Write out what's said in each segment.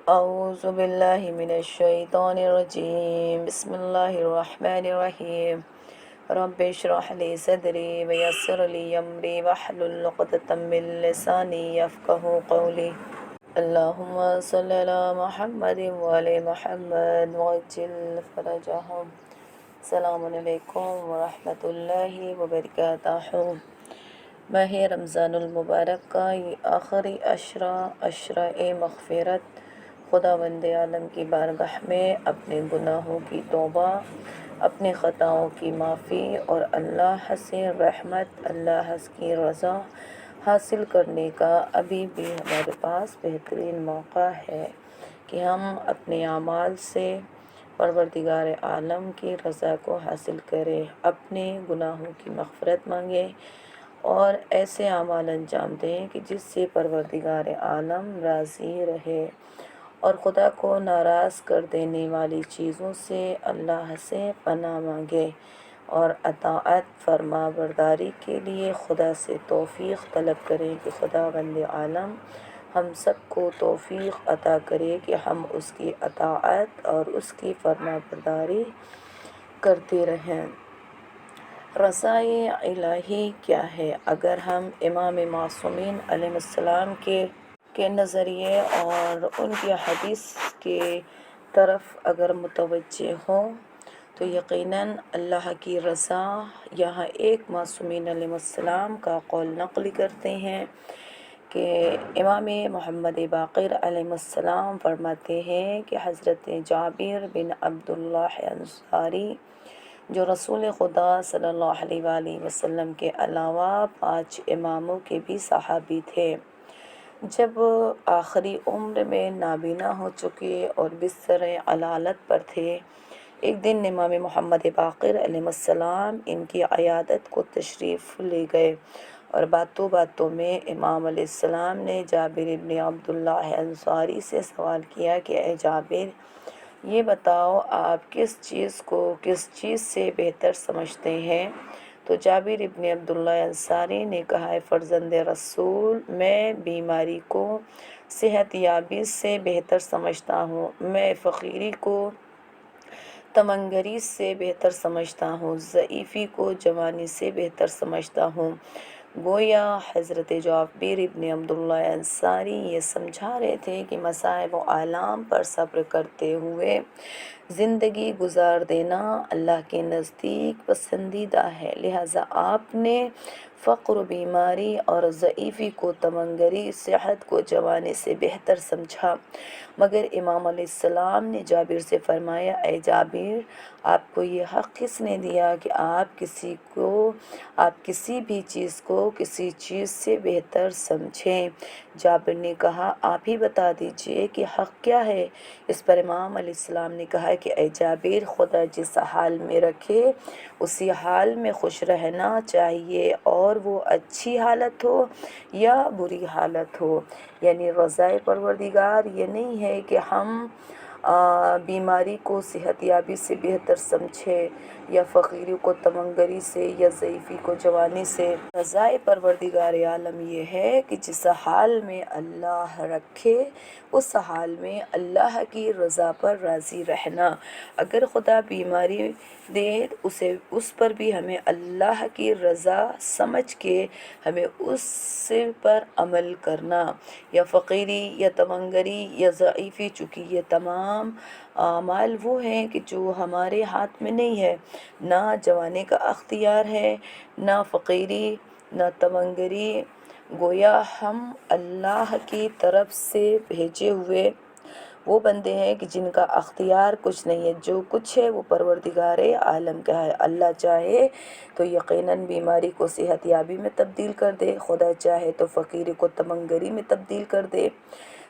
أعوذ بالله من الشيطان الرجيم بسم الله الرحمن الرحيم رب اشرح لي صدري ويسر لي أمري واحلل عقدة من لساني يفقهوا قولي اللهم صل على محمد وعلى محمد وعجل فرجهم. السلام علیکم ورحمۃ اللہ وبرکاتہ۔ ماہ رمضان المبارک کا یہ آخری عشرہ مغفرت، خداوند عالم کی بارگاہ میں اپنے گناہوں کی توبہ، اپنے خطاؤں کی معافی اور اللہ سے رحمت، اللہ کی رضا حاصل کرنے کا ابھی بھی ہمارے پاس بہترین موقع ہے کہ ہم اپنے اعمال سے پروردگار عالم کی رضا کو حاصل کریں، اپنے گناہوں کی مغفرت مانگیں اور ایسے اعمال انجام دیں کہ جس سے پروردگار عالم راضی رہے، اور خدا کو ناراض کر دینے والی چیزوں سے اللہ سے پناہ مانگے اور اطاعت فرما برداری کے لیے خدا سے توفیق طلب کریں کہ خداوند عالم ہم سب کو توفیق عطا کرے کہ ہم اس کی اطاعت اور اس کی فرما برداری کرتے رہیں۔ رضائے الہی کیا ہے؟ اگر ہم امام معصومین علیہ السلام کے نظریے اور ان کی حدیث کے طرف اگر متوجہ ہوں تو یقیناً اللہ کی رضا، یہاں ایک معصومین علیہ السلام کا قول نقل کرتے ہیں کہ امام محمد باقر علیہ السلام فرماتے ہیں کہ حضرت جابر بن عبداللہ انصاری، جو رسول خدا صلی اللہ علیہ وآلہ وسلم کے علاوہ 5 اماموں کے بھی صحابی تھے، جب آخری عمر میں نابینا ہو چکے اور بستر علالت پر تھے، ایک دن امام محمد باقر علیہ السلام ان کی عیادت کو تشریف لے گئے، اور باتوں باتوں میں امام علیہ السلام نے جابر ابن عبداللہ انصاری سے سوال کیا کہ اے جابر، یہ بتاؤ آپ کس چیز سے بہتر سمجھتے ہیں؟ تو جابر ابن عبداللہ انصاری نے کہا، فرزند رسول، میں بیماری کو صحت یابی سے بہتر سمجھتا ہوں، میں فقیری کو تمنگری سے بہتر سمجھتا ہوں، ضعیفی کو جوانی سے بہتر سمجھتا ہوں۔ گویا حضرت جابر ابن عبداللہ انصاری یہ سمجھا رہے تھے کہ مصائب و آلام پر صبر کرتے ہوئے زندگی گزار دینا اللہ کے نزدیک پسندیدہ ہے، لہٰذا آپ نے فقر و بیماری اور ضعیفی کو تمنگری، صحت کو جوانی سے بہتر سمجھا۔ مگر امام علیہ السلام نے جابر سے فرمایا، اے جابر، آپ کو یہ حق کس نے دیا کہ آپ کسی بھی چیز کو کسی چیز سے بہتر سمجھیں؟ جابر نے کہا، آپ ہی بتا دیجئے کہ حق کیا ہے؟ اس پر امام علیہ السلام نے کہا کہ اے جابر، خدا جس حال میں رکھے اسی حال میں خوش رہنا چاہیے، اور وہ اچھی حالت ہو یا بری حالت ہو، یعنی رضائے پروردگار یہ نہیں ہے کہ ہم بیماری کو صحت یابی سے بہتر سمجھے، یا فقیری کو تمنگری سے، یا ضعیفی کو جوانی سے۔ رضائے پروردگار عالم یہ ہے کہ جس حال میں اللہ رکھے اس حال میں اللہ کی رضا پر راضی رہنا۔ اگر خدا بیماری دے اس پر بھی ہمیں اللہ کی رضا سمجھ کے ہمیں اس پر عمل کرنا، یا فقیری یا تمنگری یا ضعیفی، چونکہ یہ تمام اعمال وہ ہیں کہ جو ہمارے ہاتھ میں نہیں ہے، نہ جوانی کا اختیار ہے، نہ فقیری، نہ تمنگری، گویا ہم اللہ کی طرف سے بھیجے ہوئے وہ بندے ہیں کہ جن کا اختیار کچھ نہیں ہے، جو کچھ ہے وہ پروردگار عالم کا ہے۔ اللہ چاہے تو یقیناً بیماری کو صحت یابی میں تبدیل کر دے، خدا چاہے تو فقیری کو تمنگری میں تبدیل کر دے،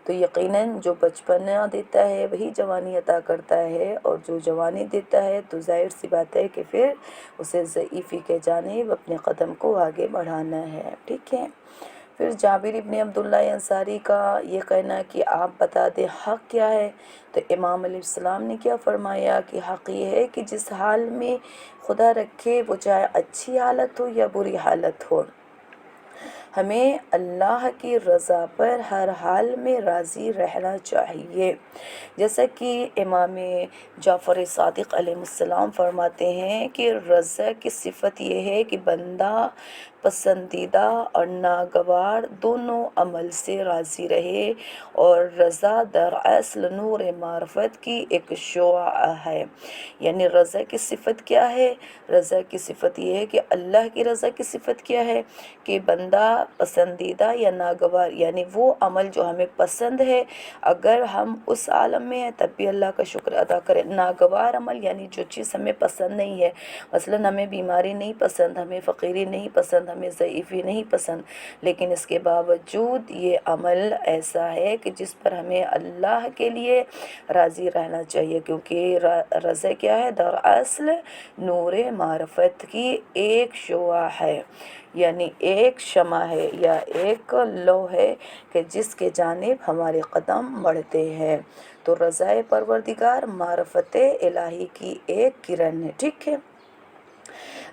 تو یقیناً جو بچپنا دیتا ہے وہی جوانی عطا کرتا ہے، اور جو جوانی دیتا ہے تو ظاہر سی بات ہے کہ پھر اسے ضعیفی کے جانب اپنے قدم کو آگے بڑھانا ہے، ٹھیک ہے۔ پھر جابر ابن عبداللہ انصاری کا یہ کہنا کہ آپ بتا دیں حق کیا ہے، تو امام علیہ السلام نے کیا فرمایا کہ حق یہ ہے کہ جس حال میں خدا رکھے وہ چاہے اچھی حالت ہو یا بری حالت ہو، ہمیں اللہ کی رضا پر ہر حال میں راضی رہنا چاہیے، جیسا کہ امام جعفر صادق علیہ السلام فرماتے ہیں کہ رضا کی صفت یہ ہے کہ بندہ پسندیدہ اور ناگوار دونوں عمل سے راضی رہے، اور رضا دراصل نور معرفت کی ایک شعاع ہے۔ یعنی رضا کی صفت کیا ہے؟ رضا کی صفت یہ ہے کہ اللہ کی رضا کی صفت کیا ہے کہ بندہ پسندیدہ یا ناگوار، یعنی وہ عمل جو ہمیں پسند ہے اگر ہم اس عالم میں ہیں تب بھی اللہ کا شکر ادا کریں۔ ناگوار عمل یعنی جو چیز ہمیں پسند نہیں ہے، مثلاً ہمیں بیماری نہیں پسند، ہمیں فقیری نہیں پسند، ہمیں ضعیفی نہیں پسند، لیکن اس کے باوجود یہ عمل ایسا ہے کہ جس پر ہمیں اللہ کے لیے راضی رہنا چاہیے، کیونکہ رضا کیا ہے؟ دراصل نور معرفت کی ایک شعاع ہے، یعنی ایک شمع ہے یا ایک لو ہے کہ جس کے جانب ہمارے قدم بڑھتے ہیں۔ تو رضا پروردگار معرفت الہی کی ایک کرن ہے، ٹھیک ہے۔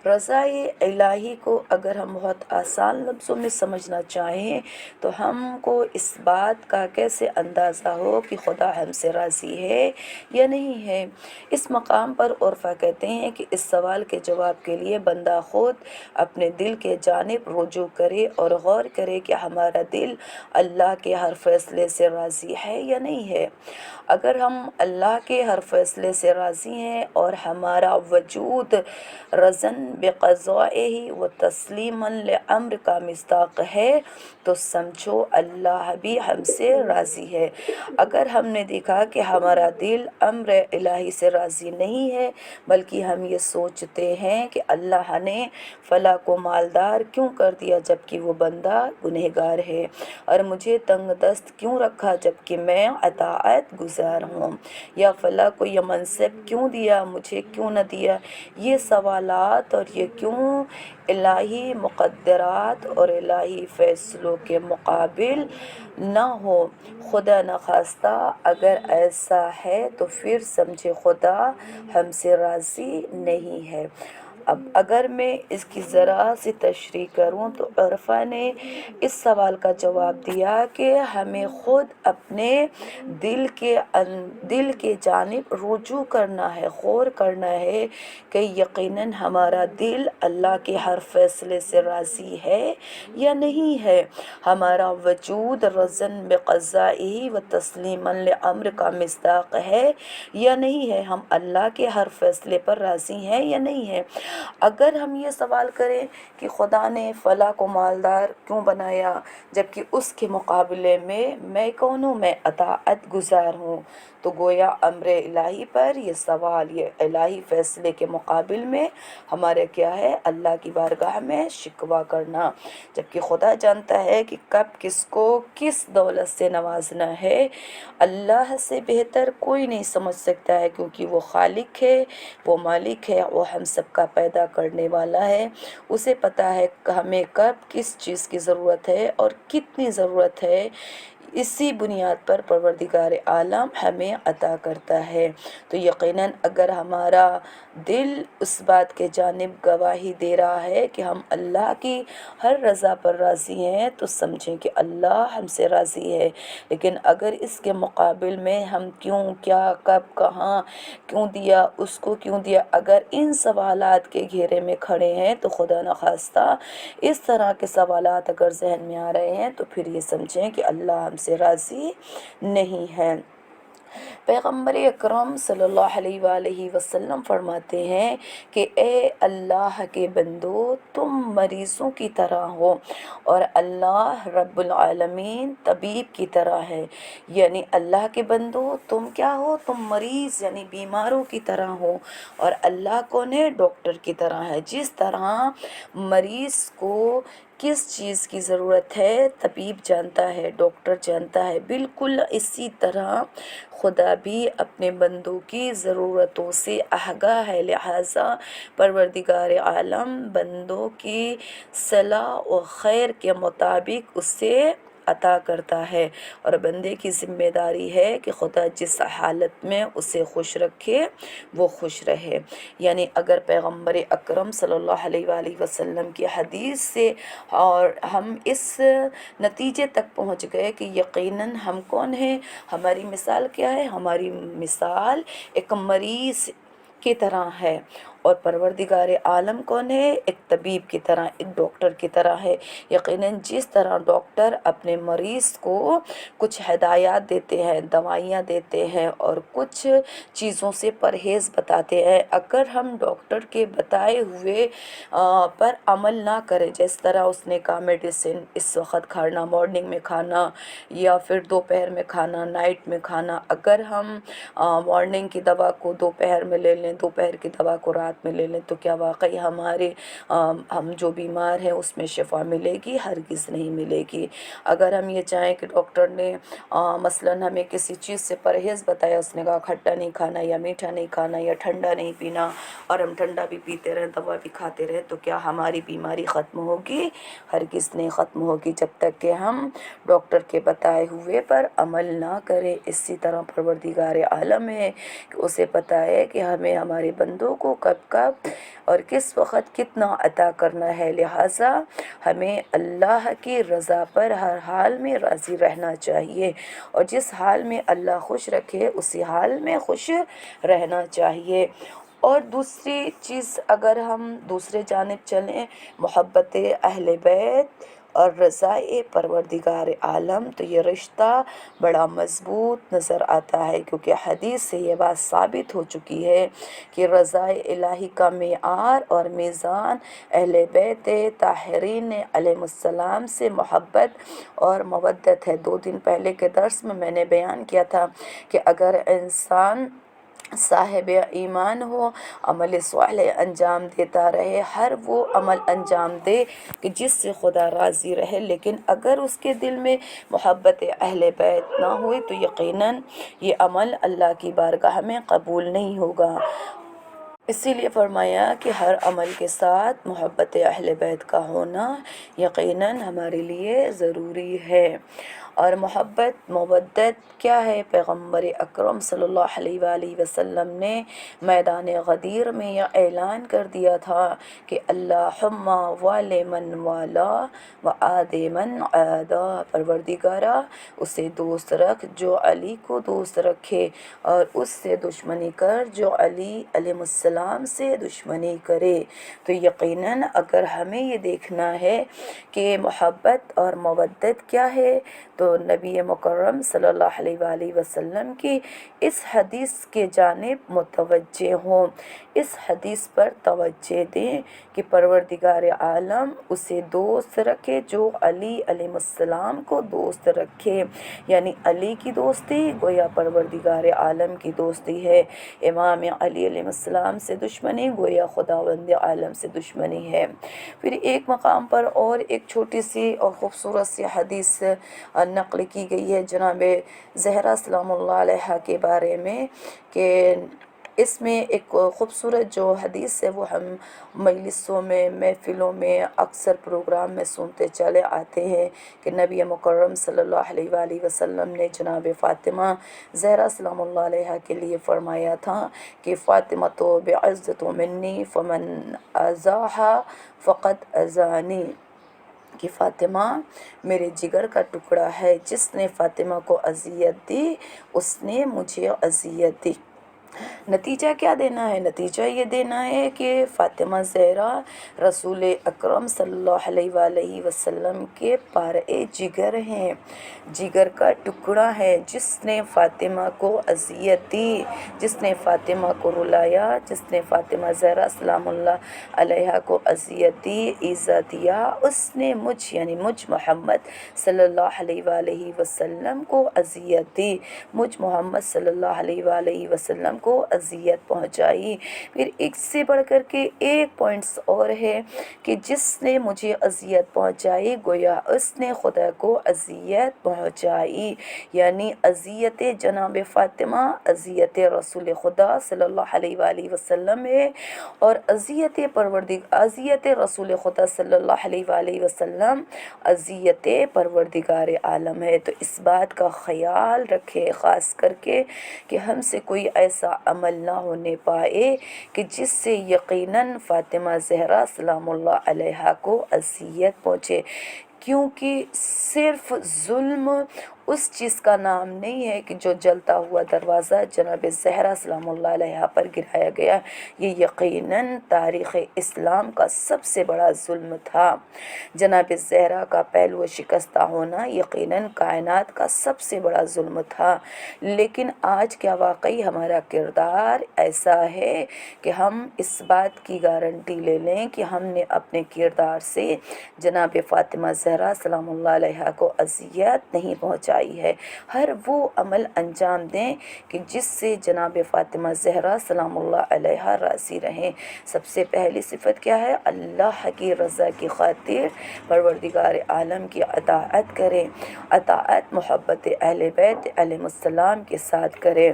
رضا الہی کو اگر ہم بہت آسان لفظوں میں سمجھنا چاہیں تو ہم کو اس بات کا کیسے اندازہ ہو کہ خدا ہم سے راضی ہے یا نہیں ہے؟ اس مقام پر عرفا کہتے ہیں کہ اس سوال کے جواب کے لیے بندہ خود اپنے دل کے جانب رجوع کرے اور غور کرے کہ ہمارا دل اللہ کے ہر فیصلے سے راضی ہے یا نہیں ہے۔ اگر ہم اللہ کے ہر فیصلے سے راضی ہیں اور ہمارا وجود رضاً بقضائہ و تسلیماً لامر کا مصداق ہے تو سمجھو اللہ بھی ہم سے راضی ہے۔ اگر ہم نے دیکھا کہ ہمارا دل امر الہی سے راضی نہیں ہے بلکہ ہم یہ سوچتے ہیں کہ اللہ نے فلاں کو مالدار کیوں کر دیا جبکہ وہ بندہ گنہگار ہے، اور مجھے تنگ دست کیوں رکھا جبکہ میں اطاعت گزار ہوں، یا فلاں کو یہ منصب کیوں دیا مجھے کیوں نہ دیا، یہ سوالات اور یہ کیوں الہی مقدرات اور الہی فیصلوں کے مقابل نہ ہو۔ خدا نخواستہ اگر ایسا ہے تو پھر سمجھے خدا ہم سے راضی نہیں ہے۔ اب اگر میں اس کی ذرا سی تشریح کروں تو عرفا نے اس سوال کا جواب دیا کہ ہمیں خود اپنے دل کے جانب رجوع کرنا ہے، غور کرنا ہے کہ یقیناً ہمارا دل اللہ کے ہر فیصلے سے راضی ہے یا نہیں ہے، ہمارا وجود رضاً بقضائہ و تسلیماً لامر کا مصداق ہے یا نہیں ہے، ہم اللہ کے ہر فیصلے پر راضی ہیں یا نہیں ہے۔ اگر ہم یہ سوال کریں کہ خدا نے فلاں کو مالدار کیوں بنایا جبکہ اس کے مقابلے میں کون ہوں؟ میں اطاعت گزار ہوں، تو گویا امر الہی پر یہ سوال، یہ الہی فیصلے کے مقابل میں ہمارے کیا ہے؟ اللہ کی بارگاہ میں شکوہ کرنا، جبکہ خدا جانتا ہے کہ کب کس کو کس دولت سے نوازنا ہے۔ اللہ سے بہتر کوئی نہیں سمجھ سکتا ہے، کیونکہ وہ خالق ہے، وہ مالک ہے، وہ ہم سب کا پیدا کرنے والا ہے، اسے پتہ ہے کہ ہمیں کب کس چیز کی ضرورت ہے اور کتنی ضرورت ہے، اسی بنیاد پر پروردگار عالم ہمیں عطا کرتا ہے۔ تو یقیناً اگر ہمارا دل اس بات کے جانب گواہی دے رہا ہے کہ ہم اللہ کی ہر رضا پر راضی ہیں تو سمجھیں کہ اللہ ہم سے راضی ہے، لیکن اگر اس کے مقابل میں ہم کیوں، کیا، کب، کہاں، کیوں دیا، اس کو کیوں دیا، اگر ان سوالات کے گھیرے میں کھڑے ہیں تو خدا نخواستہ اس طرح کے سوالات اگر ذہن میں آ رہے ہیں تو پھر یہ سمجھیں کہ اللہ ہم سے راضی نہیں ہے۔ پیغمبر اکرم صلی اللہ علیہ وآلہ وسلم فرماتے ہیں کہ اے اللہ کے بندو، تم مریضوں کی طرح ہو اور اللہ رب العالمین طبیب کی طرح ہے۔ یعنی اللہ کے بندو تم کیا ہو؟ تم مریض یعنی بیماروں کی طرح ہو، اور اللہ کون ہے؟ ڈاکٹر کی طرح ہے۔ جس طرح مریض کو کس چیز کی ضرورت ہے طبیب جانتا ہے، ڈاکٹر جانتا ہے، بالکل اسی طرح خدا بھی اپنے بندوں کی ضرورتوں سے آگاہ ہے، لہٰذا پروردگار عالم بندوں کی صلاح و خیر کے مطابق اسے عطا کرتا ہے، اور بندے کی ذمہ داری ہے کہ خدا جس حالت میں اسے خوش رکھے وہ خوش رہے۔ یعنی اگر پیغمبر اکرم صلی اللہ علیہ وآلہ وسلم کی حدیث سے اور ہم اس نتیجے تک پہنچ گئے کہ یقیناً ہم کون ہیں، ہماری مثال کیا ہے، ہماری مثال ایک مریض کی طرح ہے، اور پروردگار عالم کون ہے، ایک طبیب کی طرح، ایک ڈاکٹر کی طرح ہے۔ یقیناً جس طرح ڈاکٹر اپنے مریض کو کچھ ہدایات دیتے ہیں، دوائیاں دیتے ہیں اور کچھ چیزوں سے پرہیز بتاتے ہیں، اگر ہم ڈاکٹر کے بتائے ہوئے پر عمل نہ کریں، جس طرح اس نے کہا میڈیسن اس وقت کھانا، مارننگ میں کھانا یا پھر دوپہر میں کھانا، نائٹ میں کھانا، اگر ہم مارننگ کی دوا کو دوپہر میں لے لیں، دوپہر کی دوا کو رات میں لے لیں، تو کیا واقعی ہم جو بیمار ہیں اس میں شفا ملے گی؟ ہرگز نہیں ملے گی۔ اگر ہم یہ چاہیں کہ ڈاکٹر نے مثلاً ہمیں کسی چیز سے پرہیز بتایا، اس نے کہا کھٹا نہیں کھانا یا میٹھا نہیں کھانا یا ٹھنڈا نہیں پینا، اور ہم ٹھنڈا بھی پیتے رہیں، دوا بھی کھاتے رہیں، تو کیا ہماری بیماری ختم ہوگی؟ ہرگز نہیں ختم ہوگی جب تک کہ ہم ڈاکٹر کے بتائے ہوئے پر عمل نہ کریں۔ اسی طرح پروردگار عالم ہے کہ اسے پتہ ہے کہ ہمیں ہمارے بندوں کو کب کب اور کس وقت کتنا عطا کرنا ہے، لہٰذا ہمیں اللہ کی رضا پر ہر حال میں راضی رہنا چاہیے، اور جس حال میں اللہ خوش رکھے اسی حال میں خوش رہنا چاہیے۔ اور دوسری چیز اگر ہم دوسرے جانب چلیں، محبت اہل بیت اور رضائے پروردگار عالم، تو یہ رشتہ بڑا مضبوط نظر آتا ہے، کیونکہ حدیث سے یہ بات ثابت ہو چکی ہے کہ رضائے الہی کا معیار اور میزان اہل بیت طاہرین علیہ السلام سے محبت اور مودت ہے۔ 2 دن پہلے کے درس میں نے بیان کیا تھا کہ اگر انسان صاحب ایمان ہو، عمل صالح انجام دیتا رہے، ہر وہ عمل انجام دے کہ جس سے خدا راضی رہے، لیکن اگر اس کے دل میں محبت اہل بیت نہ ہوئی تو یقیناً یہ عمل اللہ کی بارگاہ میں قبول نہیں ہوگا۔ اسی لیے فرمایا کہ ہر عمل کے ساتھ محبت اہل بیت کا ہونا یقیناً ہمارے لیے ضروری ہے۔ اور محبت مودت کیا ہے؟ پیغمبر اکرم صلی اللہ علیہ وآلہ وسلم نے میدان غدیر میں یہ اعلان کر دیا تھا کہ اللہم والی من والا وعاد من عادا، پروردگارا اسے دوست رکھ جو علی کو دوست رکھے، اور اس سے دشمنی کر جو علی علیہ السلام سے دشمنی کرے۔ تو یقیناً اگر ہمیں یہ دیکھنا ہے کہ محبت اور مودت کیا ہے، تو نبی مکرم صلی اللہ علیہ وآلہ وسلم کی اس حدیث کے جانب متوجہ ہوں، اس حدیث پر توجہ دیں کہ پروردگار عالم اسے دوست رکھے جو علی علیہ السلام کو دوست رکھے، یعنی علی کی دوستی گویا پروردگار عالم کی دوستی ہے، امام علی علیہ السلام سے دشمنی گویا خداوند عالم سے دشمنی ہے۔ پھر ایک مقام پر اور ایک چھوٹی سی اور خوبصورت سی حدیث نقل کی گئی ہے جناب زہرا سلام اللہ علیہ کے بارے میں، کہ اس میں ایک خوبصورت جو حدیث ہے وہ ہم مجلسوں میں، محفلوں میں، اکثر پروگرام میں سنتے چلے آتے ہیں کہ نبی مکرم صلی اللہ علیہ وآلہ وسلم نے جناب فاطمہ زہرا سلام اللہ علیہ کے لیے فرمایا تھا کہ فاطمہ تو بعزت منی فمن ازاحا فقد ازانی، کہ فاطمہ میرے جگر کا ٹکڑا ہے، جس نے فاطمہ کو اذیت دی اس نے مجھے اذیت دی۔ نتیجہ کیا دینا ہے؟ نتیجہ یہ دینا ہے کہ فاطمہ زہرا رسول اکرم صلی اللہ علیہ وآلہ وسلم کے پارے جگر ہیں، جگر کا ٹکڑا ہے، جس نے فاطمہ کو اذیت دی، جس نے فاطمہ کو رلایا، جس نے فاطمہ زہرا سلام اللہ علیہ کو اذیت دی، ایذا دیا، اس نے یعنی مجھ محمد صلی اللہ علیہ وآلہ وسلم کو اذیت دی، مجھ محمد صلی اللہ علیہ وآلہ وسلم کو اذیت پہنچائی۔ پھر ایک سے بڑھ کر کے ایک پوائنٹس اور ہے کہ جس نے مجھے اذیت پہنچائی گویا اس نے خدا کو اذیت پہنچائی، یعنی اذیت جناب فاطمہ اذیت رسول خدا صلی اللہ علیہ وآلہ وسلم ہے، اور اذیت رسول خدا صلی اللہ علیہ وآلہ وسلم اذیت پروردگار عالم ہے۔ تو اس بات کا خیال رکھے خاص کر کے کہ ہم سے کوئی ایسا عمل نہ ہونے پائے کہ جس سے یقیناً فاطمہ زہرا سلام اللہ علیہا کو اذیت پہنچے، کیونکہ صرف ظلم اس چیز کا نام نہیں ہے کہ جو جلتا ہوا دروازہ جناب زہرا سلام اللہ علیہا پر گرایا گیا، یہ یقیناً تاریخ اسلام کا سب سے بڑا ظلم تھا۔ جناب زہرا کا پہلو شکستہ ہونا یقیناً کائنات کا سب سے بڑا ظلم تھا، لیکن آج کیا واقعی ہمارا کردار ایسا ہے کہ ہم اس بات کی گارنٹی لے لیں کہ ہم نے اپنے کردار سے جناب فاطمہ زہرا سلام اللہ علیہا کو اذیت نہیں پہنچائی ہے۔ ہر وہ عمل انجام دیں کہ جس سے جناب فاطمہ زہرا سلام اللہ علیہا راضی رہیں۔ سب سے پہلی صفت کیا ہے؟ اللہ کی رضا کی خاطر پروردگار عالم کی اطاعت کریں، اطاعت محبت اہل بیت علیہ السلام کے ساتھ کریں،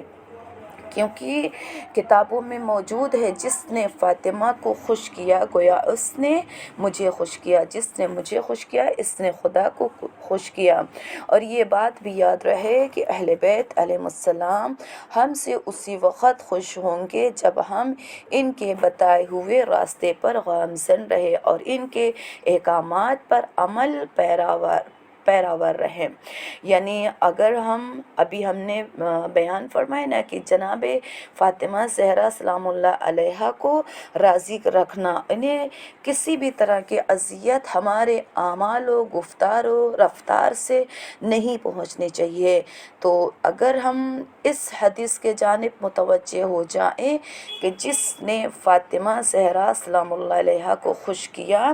کیونکہ کتابوں میں موجود ہے جس نے فاطمہ کو خوش کیا گویا اس نے مجھے خوش کیا، جس نے مجھے خوش کیا اس نے خدا کو خوش کیا۔ اور یہ بات بھی یاد رہے کہ اہل بیت علیہ السلام ہم سے اسی وقت خوش ہوں گے جب ہم ان کے بتائے ہوئے راستے پر گامزن رہے اور ان کے احکامات پر عمل پیراور رہیں۔ یعنی اگر ہم نے بیان فرمایا نا کہ جناب فاطمہ زہرا سلام اللہ علیہا کو راضی رکھنا، انہیں کسی بھی طرح کی اذیت ہمارے اعمال و گفتار و رفتار سے نہیں پہنچنی چاہیے۔ تو اگر ہم اس حدیث کے جانب متوجہ ہو جائیں کہ جس نے فاطمہ زہرا سلام اللہ علیہا کو خوش کیا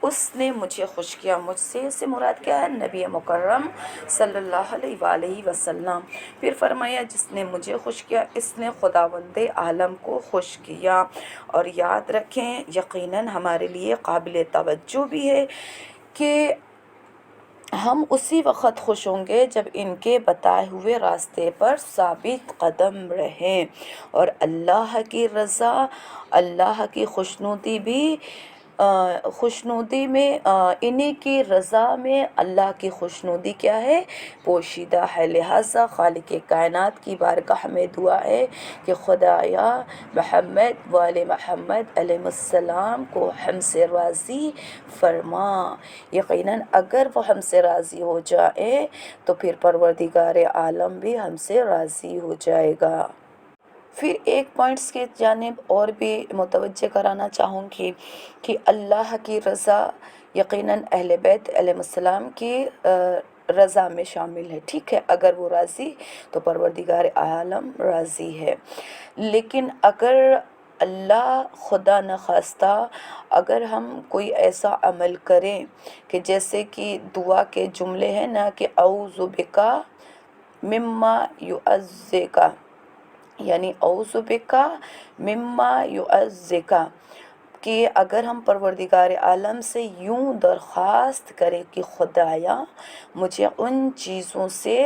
اس نے مجھے خوش کیا، مجھ سے مراد کیا ہے؟ نبی مکرم صلی اللہ علیہ وآلہ وسلم۔ پھر فرمایا جس نے مجھے خوش کیا اس نے خداوند عالم کو خوش کیا۔ اور یاد رکھیں یقیناً ہمارے لیے قابل توجہ بھی ہے کہ ہم اسی وقت خوش ہوں گے جب ان کے بتائے ہوئے راستے پر ثابت قدم رہیں، اور اللہ کی رضا، اللہ کی خوشنودی میں انہی کی رضا میں اللہ کی خوشنودی کیا ہے؟ پوشیدہ ہے۔ لہٰذا خالق کائنات کی بارگاہ میں دعا ہے کہ خدایا محمد وآل محمد علیہ السلام کو ہم سے راضی فرما۔ یقیناً اگر وہ ہم سے راضی ہو جائے تو پھر پروردگار عالم بھی ہم سے راضی ہو جائے گا۔ پھر ایک پوائنٹس کی جانب اور بھی متوجہ کرانا چاہوں گی کہ اللہ کی رضا یقیناً اہل بیت علیہ السلام کی رضا میں شامل ہے، ٹھیک ہے، اگر وہ راضی تو پروردگار عالم راضی ہے۔ لیکن اگر اللہ خدا نخواستہ اگر ہم کوئی ایسا عمل کریں کہ جیسے کہ دعا کے جملے ہیں نا کہ اعوذ بکا مما یعزک، یعنی اعوذ بکا مما یعزک، کہ اگر ہم پروردگار عالم سے یوں درخواست کریں کہ خدایا مجھے ان چیزوں سے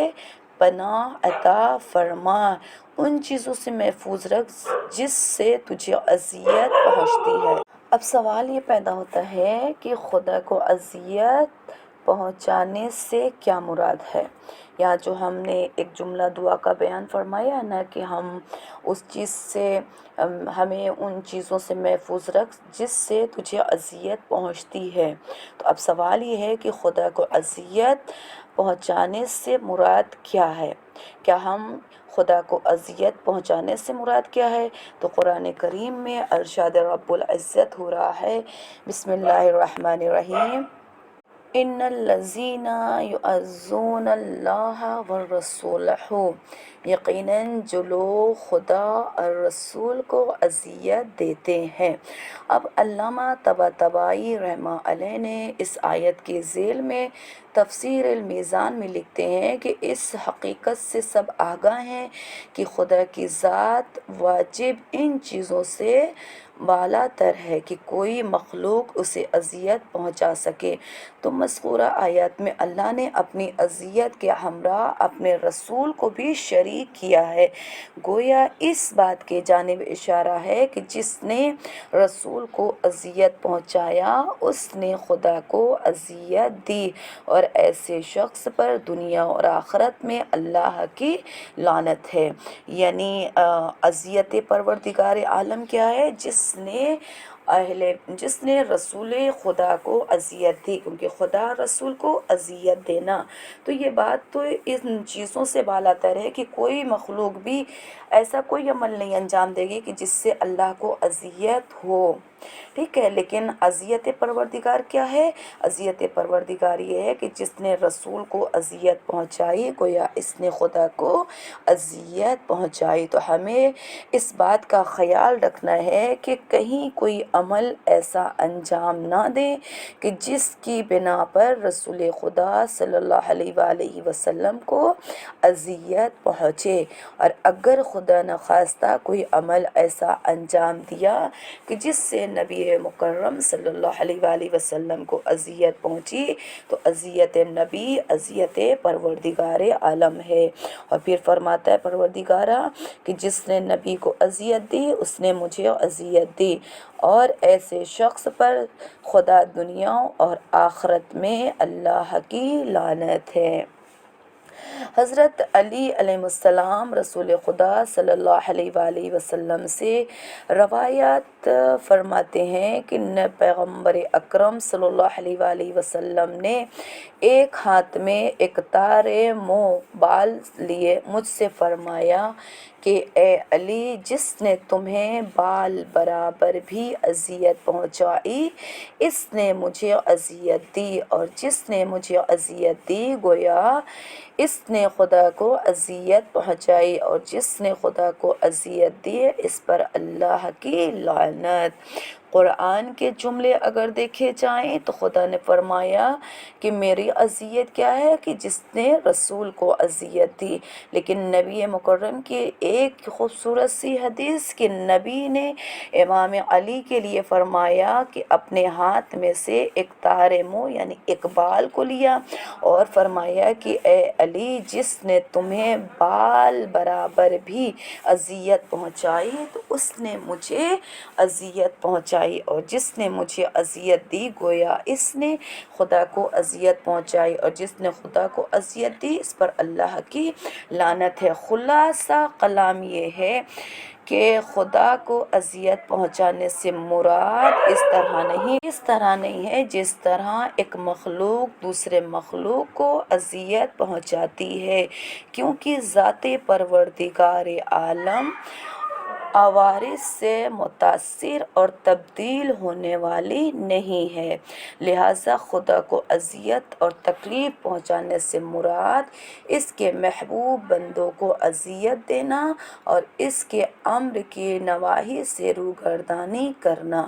پناہ عطا فرما، ان چیزوں سے محفوظ رکھ جس سے تجھے اذیت پہنچتی ہے۔ اب سوال یہ پیدا ہوتا ہے کہ خدا کو اذیت پہنچانے سے کیا مراد ہے؟ یا جو ہم نے ایک جملہ دعا کا بیان فرمایا نا کہ ہم اس چیز سے ہمیں ان چیزوں سے محفوظ رکھ جس سے تجھے اذیت پہنچتی ہے، تو اب سوال یہ ہے کہ خدا کو اذیت پہنچانے سے مراد کیا ہے؟ کیا ہم خدا کو اذیت پہنچانے سے مراد کیا ہے؟ تو قرآن کریم میں ارشاد رب العزت ہو رہا ہے، بسم اللہ الرحمن الرحیم، ان الذین یعظون اللہ والرسول، یقیناً جو لوگ خدا اور رسول کو اذیت دیتے ہیں۔ اب علامہ طباطبائی رحمہ اللہ نے اس آیت کے ذیل میں تفسیر المیزان میں لکھتے ہیں کہ اس حقیقت سے سب آگاہ ہیں کہ خدا کی ذات واجب ان چیزوں سے بالا تر ہے کہ کوئی مخلوق اسے اذیت پہنچا سکے۔ تو مذکورہ آیات میں اللہ نے اپنی اذیت کے ہمراہ اپنے رسول کو بھی شریک کیا ہے، گویا اس بات کی جانب اشارہ ہے کہ جس نے رسول کو اذیت پہنچایا اس نے خدا کو اذیت دی، اور ایسے شخص پر دنیا اور آخرت میں اللہ کی لعنت ہے۔ یعنی اذیت پروردگار عالم کیا ہے؟ جس نے رسول خدا کو اذیت دی، کیونکہ خدا رسول کو اذیت دینا، تو یہ بات تو ان چیزوں سے بالا تر ہے کہ کوئی مخلوق بھی ایسا کوئی عمل نہیں انجام دے گی کہ جس سے اللہ کو اذیت ہو، ٹھیک ہے۔ لیکن اذیت پروردگار کیا ہے؟ اذیت پروردگار یہ ہے کہ جس نے رسول کو اذیت پہنچائی، گویا اس نے خدا کو اذیت پہنچائی۔ تو ہمیں اس بات کا خیال رکھنا ہے کہ کہیں کوئی عمل ایسا انجام نہ دیں کہ جس کی بنا پر رسول خدا صلی اللہ علیہ وآلہ وسلم کو اذیت پہنچے، اور اگر خدا نخواستہ کوئی عمل ایسا انجام دیا کہ جس سے نبی مکرم صلی اللہ علیہ وآلہ وسلم کو اذیت پہنچی، تو اذیت نبی اذیت پروردگار عالم ہے۔ اور پھر فرماتا ہے پروردگارہ کہ جس نے نبی کو اذیت دی اس نے مجھے اذیت دی، اور ایسے شخص پر خدا دنیا اور آخرت میں اللہ کی لعنت ہے۔ حضرت علی علیہ السلام رسول خدا صلی اللہ علیہ وآلہ وسلم سے روایت فرماتے ہیں کہ پیغمبر اکرم صلی اللہ علیہ وآلہ وسلم نے ایک ہاتھ میں ایک تار منہ بال لیے مجھ سے فرمایا کہ اے علی، جس نے تمہیں بال برابر بھی اذیت پہنچائی اس نے مجھے اذیت دی، اور جس نے مجھے اذیت دی گویا اس نے خدا کو اذیت پہنچائی، اور جس نے خدا کو اذیت دی اس پر اللہ کی لعنت۔ قرآن کے جملے اگر دیکھے جائیں تو خدا نے فرمایا کہ میری اذیت کیا ہے؟ کہ جس نے رسول کو اذیت دی۔ لیکن نبی مکرم کی ایک خوبصورت سی حدیث کہ نبی نے امام علی کے لیے فرمایا کہ اپنے ہاتھ میں سے ایک تار منہ یعنی ایک بال کو لیا اور فرمایا کہ اے علی، جس نے تمہیں بال برابر بھی اذیت پہنچائی تو اس نے مجھے اذیت پہنچائی، اور جس نے مجھے اذیت دی گویا اس نے خدا کو اذیت پہنچائی، اور جس نے خدا کو اذیت دی اس پر اللہ کی لعنت ہے۔ خلاصہ کلام یہ ہے کہ خدا کو اذیت پہنچانے سے مراد اس طرح نہیں ہے جس طرح ایک مخلوق دوسرے مخلوق کو اذیت پہنچاتی ہے، کیونکہ ذات پروردگار عالم عوارض سے متاثر اور تبدیل ہونے والی نہیں ہے، لہٰذا خدا کو اذیت اور تکلیف پہنچانے سے مراد اس کے محبوب بندوں کو اذیت دینا اور اس کے امر کی نواہی سے روگردانی کرنا۔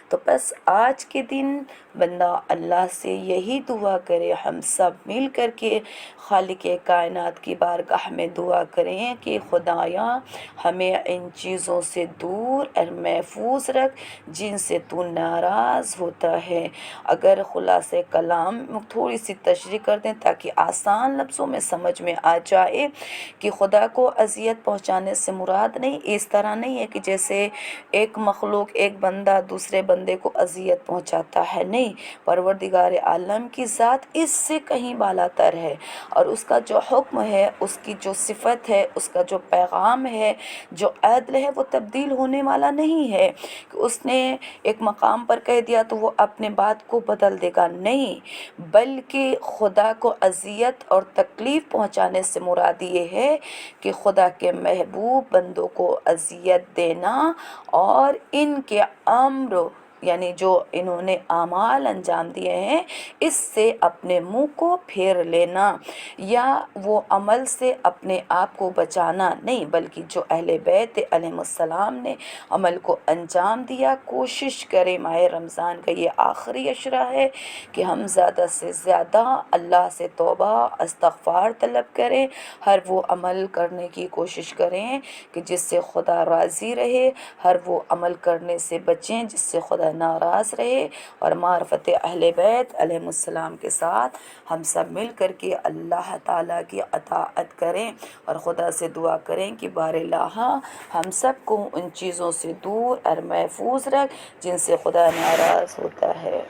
تو بس آج کے دن بندہ اللہ سے یہی دعا کرے، ہم سب مل کر کے خالق کائنات کی بارگاہ میں دعا کریں کہ خدایا ہمیں ان چیزوں سے دور اور محفوظ رکھ جن سے تو ناراض ہوتا ہے۔ اگر خلاصہ کلام تھوڑی سی تشریح کر دیں تاکہ آسان لفظوں میں سمجھ میں آ جائے کہ خدا کو اذیت پہنچانے سے مراد نہیں، اس طرح نہیں ہے کہ جیسے ایک مخلوق ایک بندہ دوسرے بندے کو اذیت پہنچاتا ہے، نہیں، پروردگار عالم کی ذات اس سے کہیں بالا تر ہے، اور اس کا جو حکم ہے، اس کی جو صفت ہے، اس کا جو پیغام ہے، جو عدل ہے وہ تبدیل ہونے والا نہیں ہے کہ اس نے ایک مقام پر کہہ دیا تو وہ اپنے بات کو بدل دے گا، نہیں، بلکہ خدا کو اذیت اور تکلیف پہنچانے سے مراد یہ ہے کہ خدا کے محبوب بندوں کو اذیت دینا اور ان کے امر یعنی جو انہوں نے اعمال انجام دیے ہیں اس سے اپنے منہ کو پھیر لینا یا وہ عمل سے اپنے آپ کو بچانا نہیں، بلکہ جو اہل بیت علیہ السلام نے عمل کو انجام دیا، کوشش کریں ماہ رمضان کا یہ آخری عشرہ ہے کہ ہم زیادہ سے زیادہ اللہ سے توبہ استغفار طلب کریں، ہر وہ عمل کرنے کی کوشش کریں کہ جس سے خدا راضی رہے، ہر وہ عمل کرنے سے بچیں جس سے خدا ناراض رہے، اور معرفت اہل بیت علیہ السلام کے ساتھ ہم سب مل کر کے اللہ تعالیٰ کی اطاعت کریں اور خدا سے دعا کریں کہ بار الہ ہم سب کو ان چیزوں سے دور اور محفوظ رکھ جن سے خدا ناراض ہوتا ہے۔